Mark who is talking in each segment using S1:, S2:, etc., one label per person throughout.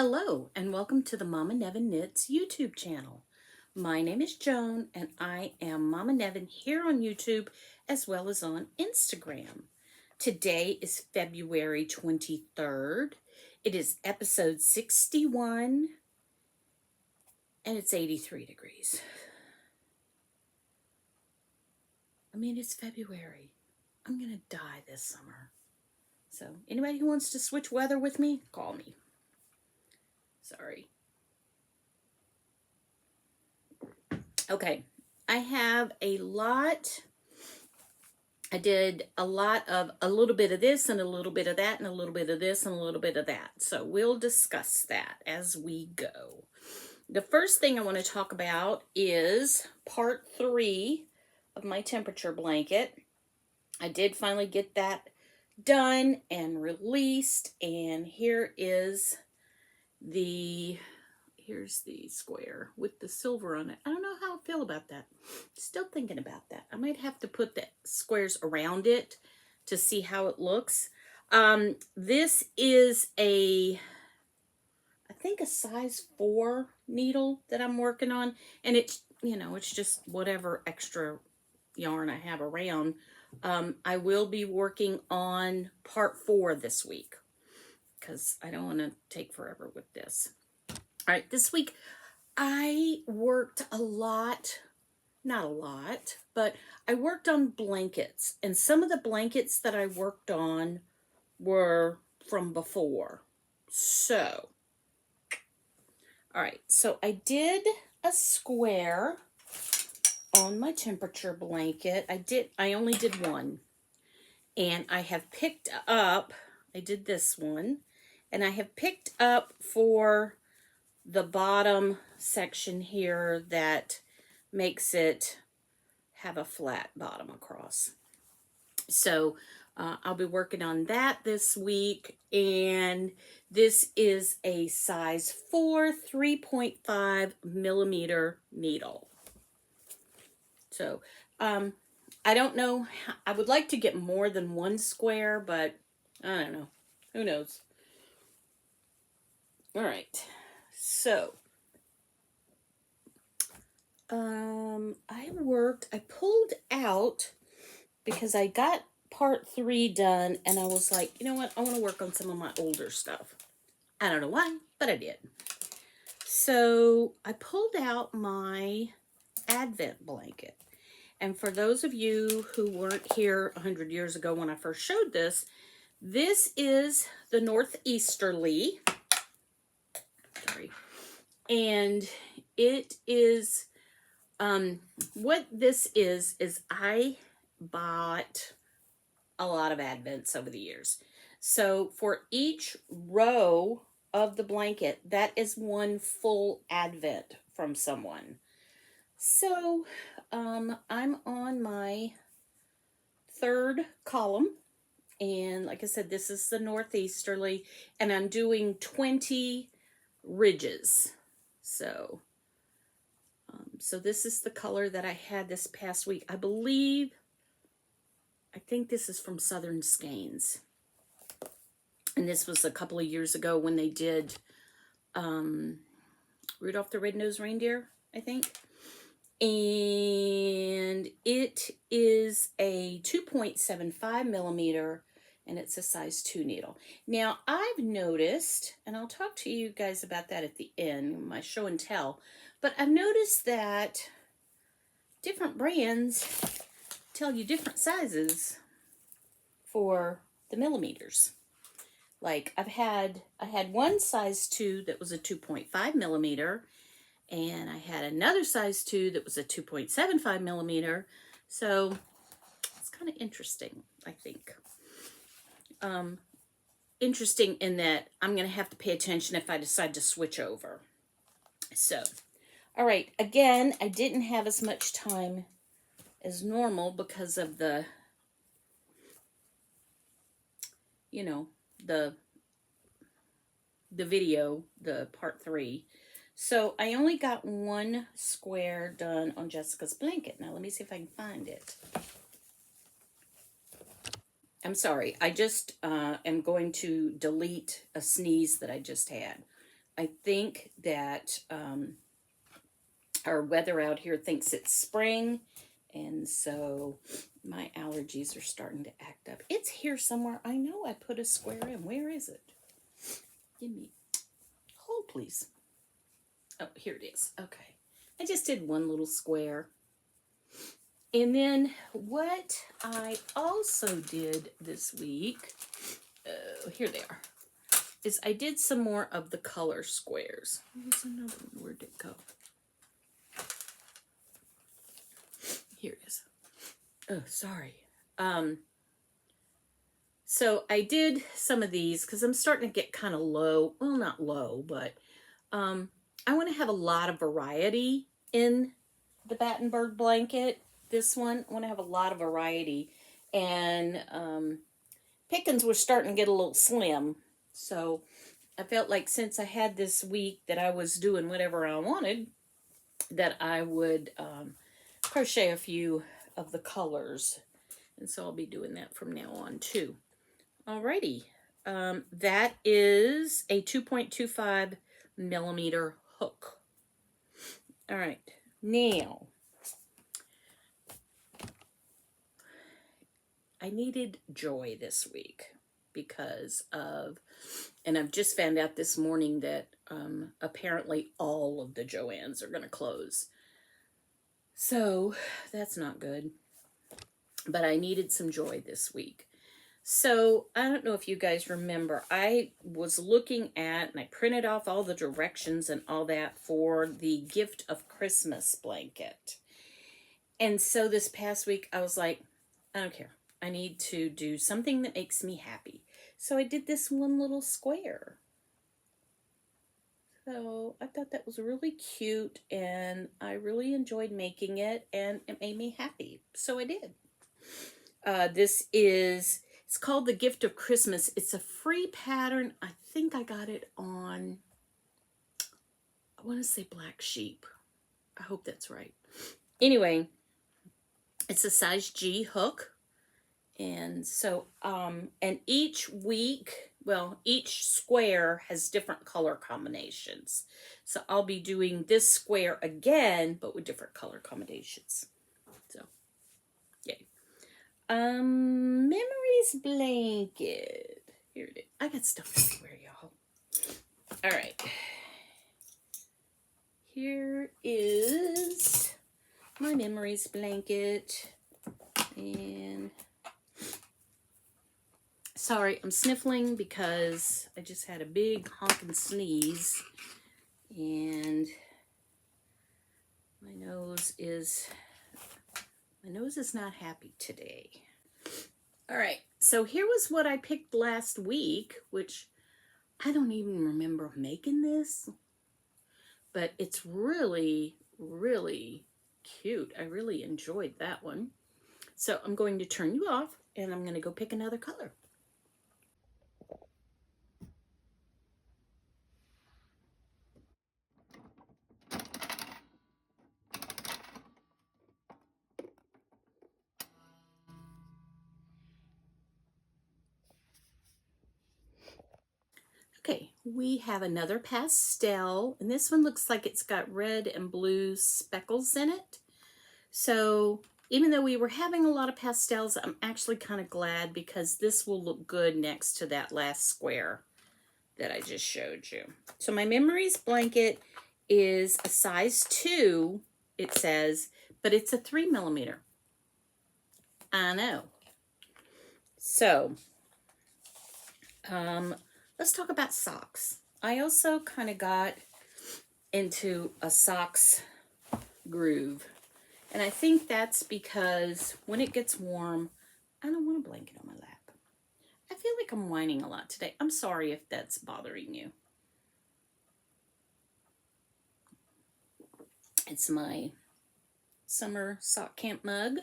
S1: Hello and welcome to the Mommanevin Knits YouTube channel. My name is Joan and I am Mommanevin here on YouTube as well as on Instagram. Today is February 23rd. It is episode 61 and it's 83 degrees. I mean, it's February. I'm going to die this summer. So anybody who wants to switch weather with me, call me. Sorry. Okay, I have a lot. I did a lot of a little bit of this and a little bit of that and a little bit of this and a little bit of that. So we'll discuss that as we go. The first thing I want to talk about is part 3 of my temperature blanket. I did finally get that done and released, and here's the square with the silver on it. I don't know how I feel about that. Still thinking about that. I might have to put the squares around it to see how it looks. This is I think a size 4 needle that I'm working on, and it's just whatever extra yarn I have around. I will be working on part 4 this week because I don't want to take forever with this. All right, this week I worked a lot, not a lot, but I worked on blankets, and some of the blankets that I worked on were from before. So, all right, so I did a square on my temperature blanket. I only did one, and I have picked up, I did this one, and I have picked up for the bottom section here that makes it have a flat bottom across. So I'll be working on that this week, and this is a size 4 3.5 millimeter needle. So I don't know, I would like to get more than one square, but I don't know, who knows. All right. So, I pulled out because I got part 3 done, and I was like, you know what, I want to work on some of my older stuff. I don't know why, but I did. So, I pulled out my Advent blanket. And for those of you who weren't here 100 years ago when I first showed this, this is the Northeasterly. Sorry. And it is, what this is I bought a lot of Advents over the years. So for each row of the blanket, that is one full Advent from someone. So I'm on my 3rd column, and like I said, this is the Northeasterly, and I'm doing 20 ridges. So this is the color that I had this past week. I think this is from Southern Skeins. And this was a couple of years ago when they did Rudolph the Red-Nosed Reindeer, I think. And it is a 2.75 millimeter, and it's a size 2 needle. Now, I've noticed, and I'll talk to you guys about that at the end, my show and tell, but I've noticed that different brands tell you different sizes for the millimeters. Like I had one size 2 that was a 2.5 millimeter, and I had another size 2 that was a 2.75 millimeter. So it's kind of interesting, I think. Interesting in that I'm going to have to pay attention if I decide to switch over. So, all right, again, I didn't have as much time as normal because of the, the video, the part 3. So I only got one square done on Jessica's blanket. Now let me see if I can find it. I'm sorry, I just am going to delete a sneeze that I just had. I think that our weather out here thinks it's spring, and so my allergies are starting to act up. It's here somewhere. I know I put a square in. Where is it? Give me, hold please. Oh, here it is. Okay. I just did one little square. And then what I also did this week, here they are, is I did some more of the color squares. There's another one. Where'd it go? Here it is. Oh, sorry. So I did some of these because I'm starting to get kind of low. Well, not low, but I want to have a lot of variety in the Battenberg blanket. This one, I want to have a lot of variety. And pickings were starting to get a little slim. So I felt like since I had this week that I was doing whatever I wanted, that I would crochet a few of the colors. And so I'll be doing that from now on too. Alrighty. That is a 2.25 millimeter hook. All right. Now, I needed joy this week because of, and I've just found out this morning that apparently all of the Joann's are going to close. So that's not good. But I needed some joy this week. So I don't know if you guys remember, I was looking at, and I printed off all the directions and all that for the gift of Christmas blanket. And so this past week, I was like, I don't care. I need to do something that makes me happy. So I did this one little square. So I thought that was really cute, and I really enjoyed making it, and it made me happy. So I did. It's called The Gift of Christmas. It's a free pattern. I think I got it on, I want to say Black Sheep. I hope that's right. Anyway, it's a size G hook. And so, and each week, well, each square has different color combinations. So I'll be doing this square again, but with different color combinations. So, yay. Memories blanket. Here it is. I got stuff everywhere, y'all. All right. Here is my memories blanket. And sorry, I'm sniffling because I just had a big honking sneeze. And my nose is not happy today. All right, so here was what I picked last week, which I don't even remember making this, but it's really, really cute. I really enjoyed that one. So I'm going to turn you off, and I'm going to go pick another color. Okay, we have another pastel, and this one looks like it's got red and blue speckles in it. So even though we were having a lot of pastels, I'm actually kind of glad because this will look good next to that last square that I just showed you. So my memories blanket is a size 2, it says, but it's a 3 millimeter. I know. So, let's talk about socks. I also kind of got into a socks groove. And I think that's because when it gets warm, I don't want a blanket on my lap. I feel like I'm whining a lot today. I'm sorry if that's bothering you. It's my summer sock camp mug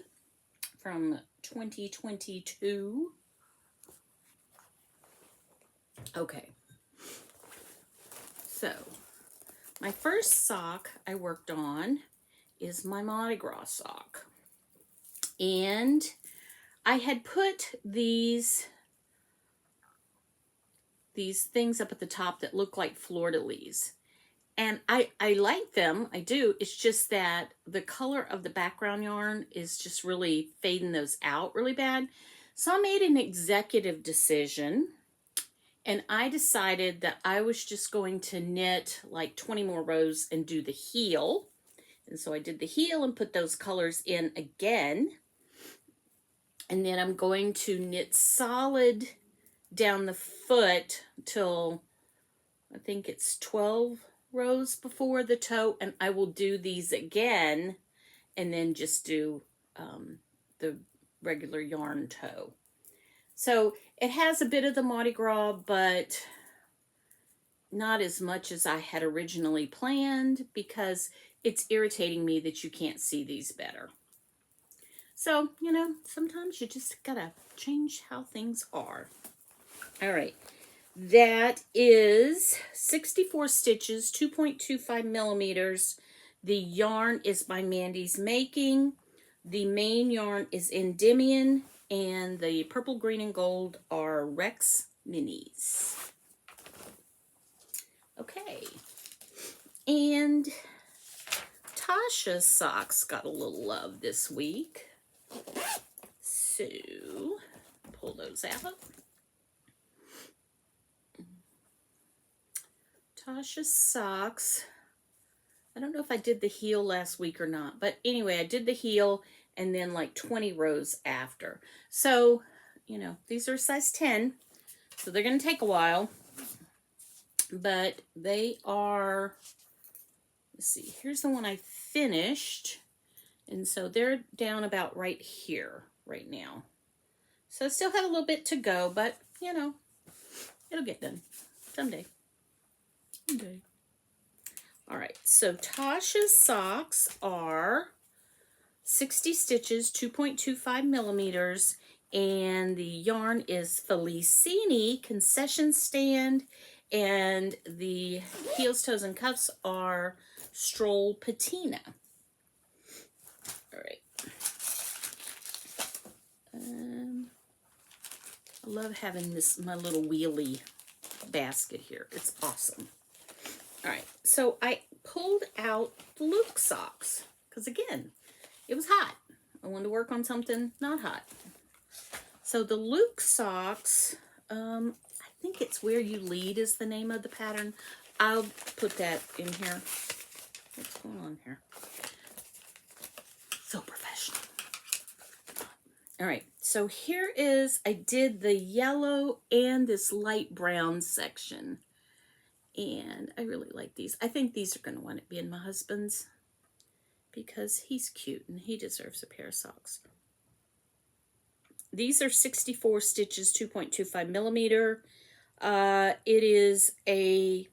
S1: from 2022. Okay. So, my first sock I worked on is my Mardi Gras sock. And I had put these these things up at the top that look like fleur-de-lis. And I like them, I do. It's just that the color of the background yarn is just really fading those out really bad. So I made an executive decision, and I decided that I was just going to knit like 20 more rows and do the heel. And so I did the heel and put those colors in again. And then I'm going to knit solid down the foot till I think it's 12 rows before the toe, and I will do these again and then just do the regular yarn toe. So it has a bit of the Mardi Gras, but not as much as I had originally planned, because it's irritating me that you can't see these better. So, you know, sometimes you just gotta change how things are. All right. That is 64 stitches, 2.25 millimeters. The yarn is by Mandy's Making. The main yarn is Endymion, and the purple, green, and gold are Rex Minis. Okay. And Tasha's socks got a little love this week. So, pull those out. Tasha's socks. I don't know if I did the heel last week or not, but anyway, I did the heel and then like 20 rows after. So, you know, these are size 10, so they're going to take a while, but they are, let's see, here's the one I finished, and so they're down about right here right now. So I still have a little bit to go, but, you know, it'll get done someday. Okay. All right, so Tasha's socks are 60 stitches, 2.25 millimeters, and the yarn is Felicini Concession Stand, and the heels, toes, and cuffs are Stroll Patina. All right. I love having my little wheelie basket here. It's awesome. All right, so I pulled out the Luke socks because, again, it was hot. I wanted to work on something not hot. So the Luke socks, I think it's Where You Lead is the name of the pattern. I'll put that in here. What's going on here? So professional. All right, so here is, I did the yellow and this light brown section. And I really like these. I think these are going to want to be in my husband's because he's cute and he deserves a pair of socks. These are 64 stitches, 2.25 millimeter. It is a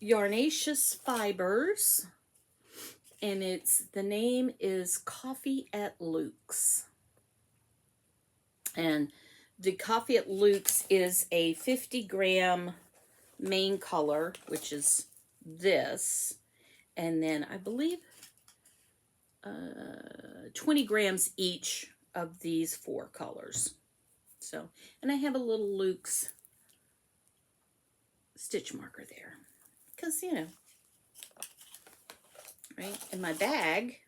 S1: Yarnaceous Fibers, and the name is Coffee at Luke's. And the Coffee at Luke's is a 50-gram main color, which is this, and then I believe 20 grams each of these 4 colors. So, and I have a little Luke's stitch marker there because, you know, right? And my bag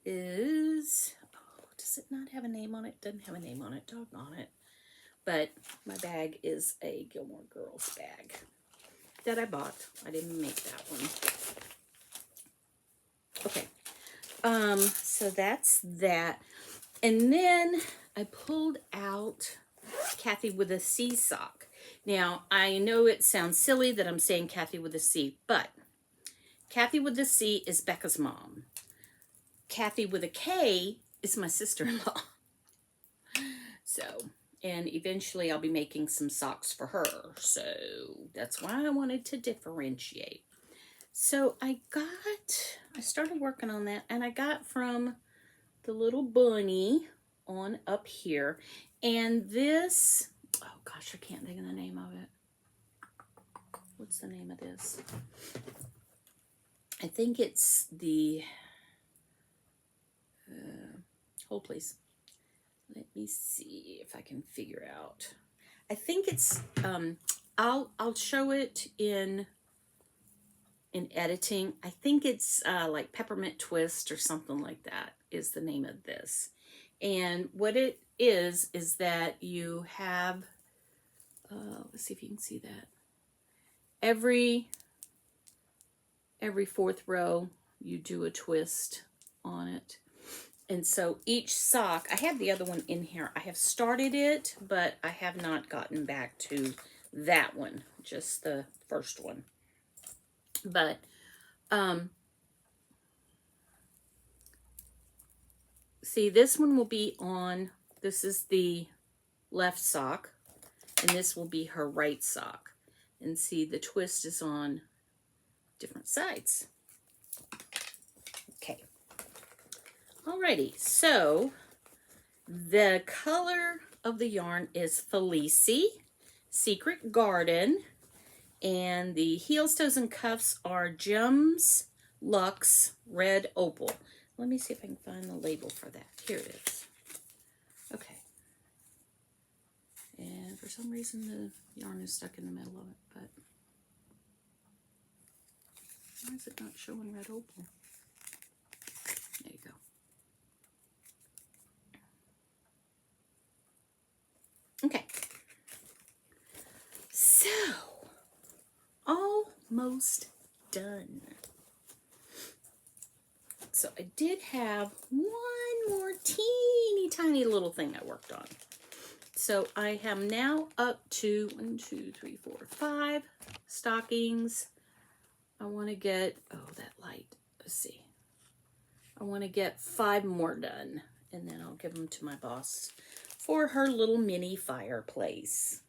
S1: is, oh, does it not have a name on it? Doesn't have a name on it, doggone it. But my bag is a Gilmore Girls bag that I bought. I didn't make that one. Okay. So that's that. And then I pulled out Kathy with a C sock. Now, I know it sounds silly that I'm saying Kathy with a C, but Kathy with a C is Becca's mom. Kathy with a K is my sister-in-law. So, and eventually I'll be making some socks for her. So that's why I wanted to differentiate. So I started working on that, and I got from the little bunny on up here. And this, oh gosh, I can't think of the name of it. What's the name of this? I think it's the, hold please. Let me see if I can figure out. I think it's, I'll show it in editing. I think it's like Peppermint Twist or something like that is the name of this. And what it is that you have, let's see if you can see that. Every fourth row, you do a twist on it. And so each sock, I have the other one in here. I have started it, but I have not gotten back to that one, just the first one. But, see, this one will be on, this is the left sock, and this will be her right sock. And see, the twist is on different sides. Okay. Alrighty, so the color of the yarn is Felici, Secret Garden, and the heels, toes, and cuffs are Gems Luxe Red Opal. Let me see if I can find the label for that. Here it is. Okay. And for some reason the yarn is stuck in the middle of it, but why is it not showing Red Opal? There you go. Okay. So, almost done. So I did have one more teeny tiny little thing I worked on. So I am now up to 1, 2, 3, 4, 5 stockings. I want to get, oh, that light, let's see. I want to get 5 more done, and then I'll give them to my boss for her little mini fireplace.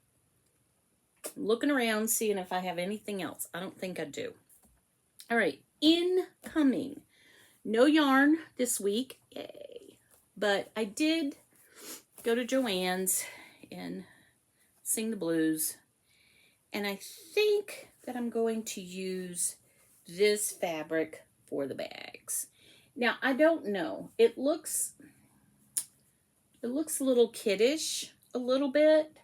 S1: I'm looking around, seeing if I have anything else. I don't think I do. All right, incoming. No yarn this week, yay. But I did go to Joann's and sing the blues. And I think that I'm going to use this fabric for the bags. Now, I don't know. It looks a little kiddish, a little bit,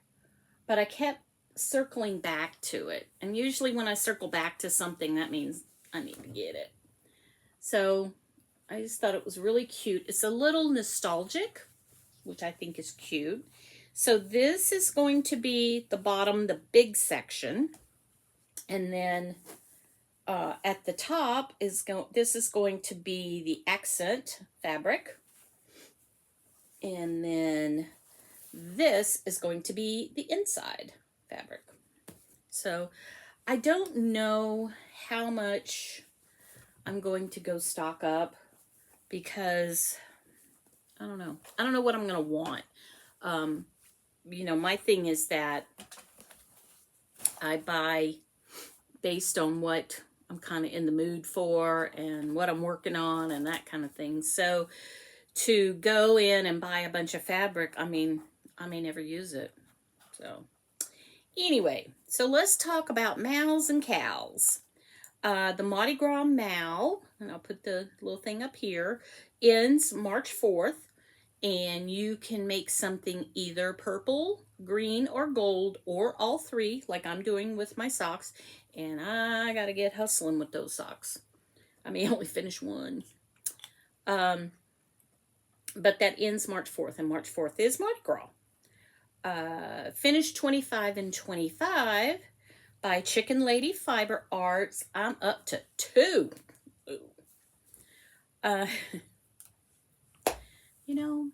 S1: but I kept circling back to it. And usually when I circle back to something, that means I need to get it. So I just thought it was really cute. It's a little nostalgic, which I think is cute. So this is going to be the bottom, the big section. And then at the top this is going to be the accent fabric. And then this is going to be the inside fabric. So I don't know how much I'm going to go stock up because I don't know. I don't know what I'm going to want. You know, my thing is that I buy based on what I'm kind of in the mood for and what I'm working on and that kind of thing. So to go in and buy a bunch of fabric, I mean, I may never use it. So anyway, so let's talk about mals and cows. The Mardi Gras mal, and I'll put the little thing up here, ends March 4th. And you can make something either purple, green, or gold, or all three, like I'm doing with my socks. And I gotta get hustling with those socks. I may only finish one. But that ends March 4th, and March 4th is Mardi Gras. Finish 25 and 25 by Chicken Lady Fiber Arts. I'm up to 2. You know,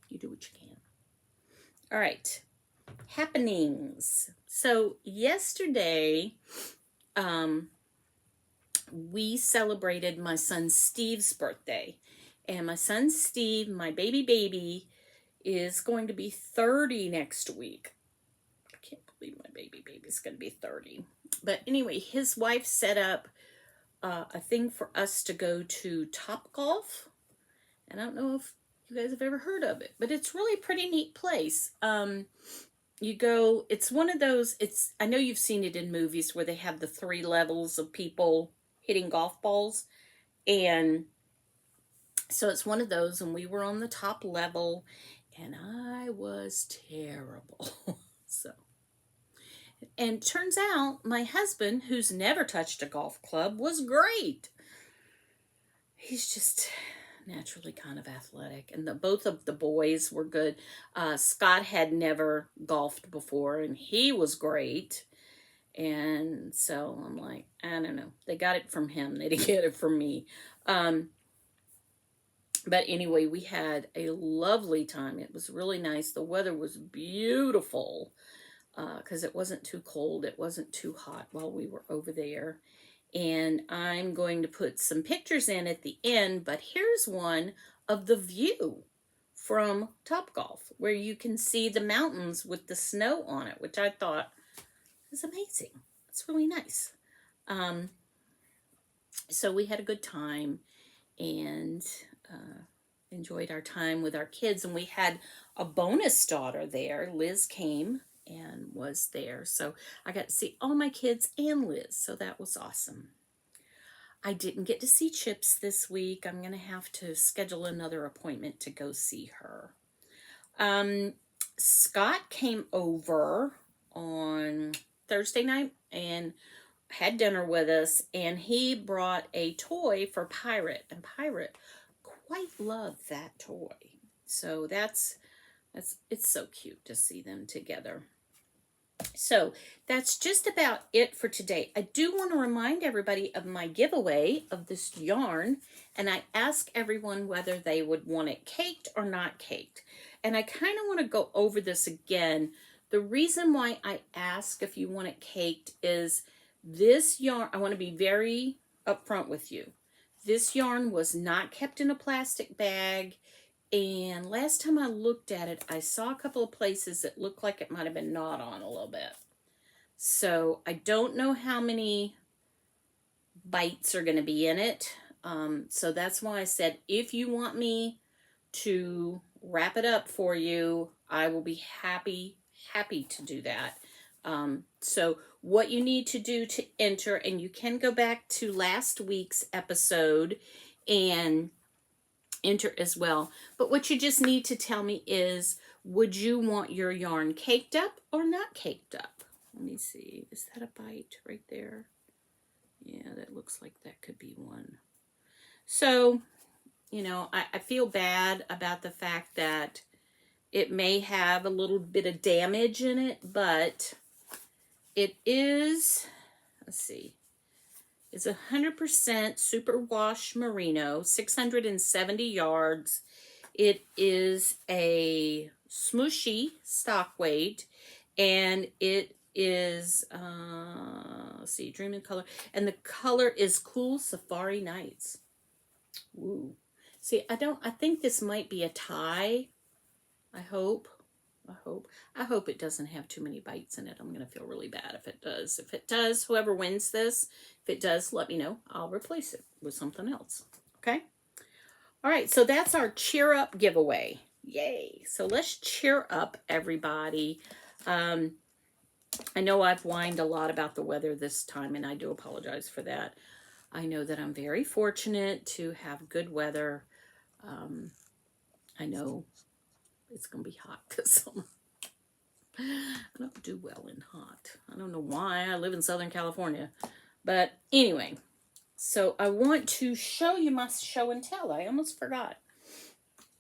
S1: you do what you can. All right, happenings. So yesterday, we celebrated my son Steve's birthday. And my son Steve, my baby, is going to be 30 next week. I can't believe my baby's going to be 30. But anyway, his wife set up a thing for us to go to Topgolf. And I don't know if you guys have ever heard of it, but it's really a pretty neat place. You go, it's one of those, I know you've seen it in movies where they have the 3 levels of people hitting golf balls. And so it's one of those, and we were on the top level, and I was terrible. So And turns out my husband, who's never touched a golf club, was great. He's just naturally kind of athletic, and both of the boys were good. Scott had never golfed before, and he was great. And so I'm like, I don't know. They got it from him. They didn't get it from me. But anyway, we had a lovely time. It was really nice. The weather was beautiful because it wasn't too cold. It wasn't too hot while we were over there. And I'm going to put some pictures in at the end, but here's one of the view from Topgolf, where you can see the mountains with the snow on it, which I thought was amazing. It's really nice. So we had a good time and enjoyed our time with our kids, and we had a bonus daughter there. Liz came and was there, so I got to see all my kids and Liz, so that was awesome. I didn't get to see Chips this week. I'm going to have to schedule another appointment to go see her. Scott came over on Thursday night and had dinner with us, and he brought a toy for Pirate, and Pirate quite loved that toy. So it's so cute to see them together. So that's just about it for today. I do want to remind everybody of my giveaway of this yarn, and I ask everyone whether they would want it caked or not caked. And I kind of want to go over this again. The reason why I ask if you want it caked is this yarn, I want to be very upfront with you. This yarn was not kept in a plastic bag. And last time I looked at it, I saw a couple of places that looked like it might have been gnawed on a little bit. So I don't know how many bites are going to be in it. So that's why I said, if you want me to wrap it up for you, I will be happy to do that. So what you need to do to enter, and you can go back to last week's episode and enter as well. But what you just need to tell me is, would you want your yarn caked up or not caked up? Let me see. Is that a bite right there? Yeah, that looks like that could be one. So, you know, I feel bad about the fact that it may have a little bit of damage in it, but it is, let's see, it's 100% superwash merino, 670 yards. It is a smooshy stock weight, and it is, let's see, Dreaming Color, and the color is Cool Safari Nights. Ooh. See, I think this might be a tie. I hope it doesn't have too many bites in it. I'm going to feel really bad if it does. If it does, whoever wins this, if it does, let me know. I'll replace it with something else. Okay? All right, so that's our cheer up giveaway. Yay. So let's cheer up, everybody. I know I've whined a lot about the weather this time, and I do apologize for that. I know that I'm very fortunate to have good weather. I know it's going to be hot this summer. I don't do well in hot. I don't know why. I live in Southern California. But anyway, so I want to show you my show and tell. I almost forgot.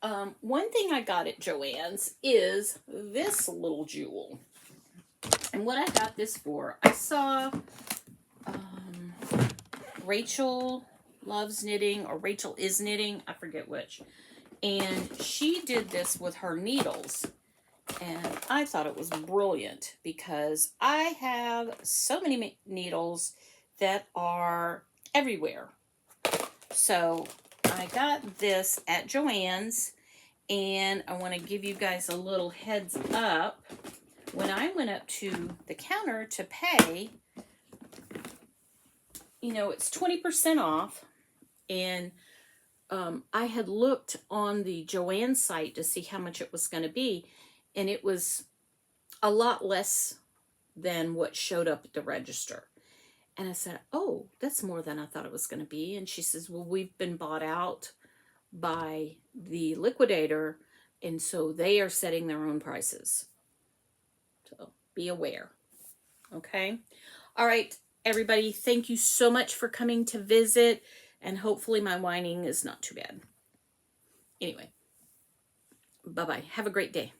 S1: One thing I got at Joann's is this little jewel. And what I got this for, I saw Rachel Loves Knitting, or Rachel Is Knitting, I forget which. And she did this with her needles. And I thought it was brilliant because I have so many needles that are everywhere. So I got this at Joann's, and I want to give you guys a little heads up. When I went up to the counter to pay, you know, it's 20% off, and I had looked on the Joann site to see how much it was going to be, and it was a lot less than what showed up at the register. And I said, oh, that's more than I thought it was going to be. And she says, well, we've been bought out by the liquidator, and so they are setting their own prices. So be aware. Okay. All right, everybody. Thank you so much for coming to visit. And hopefully my whining is not too bad. Anyway, bye-bye. Have a great day.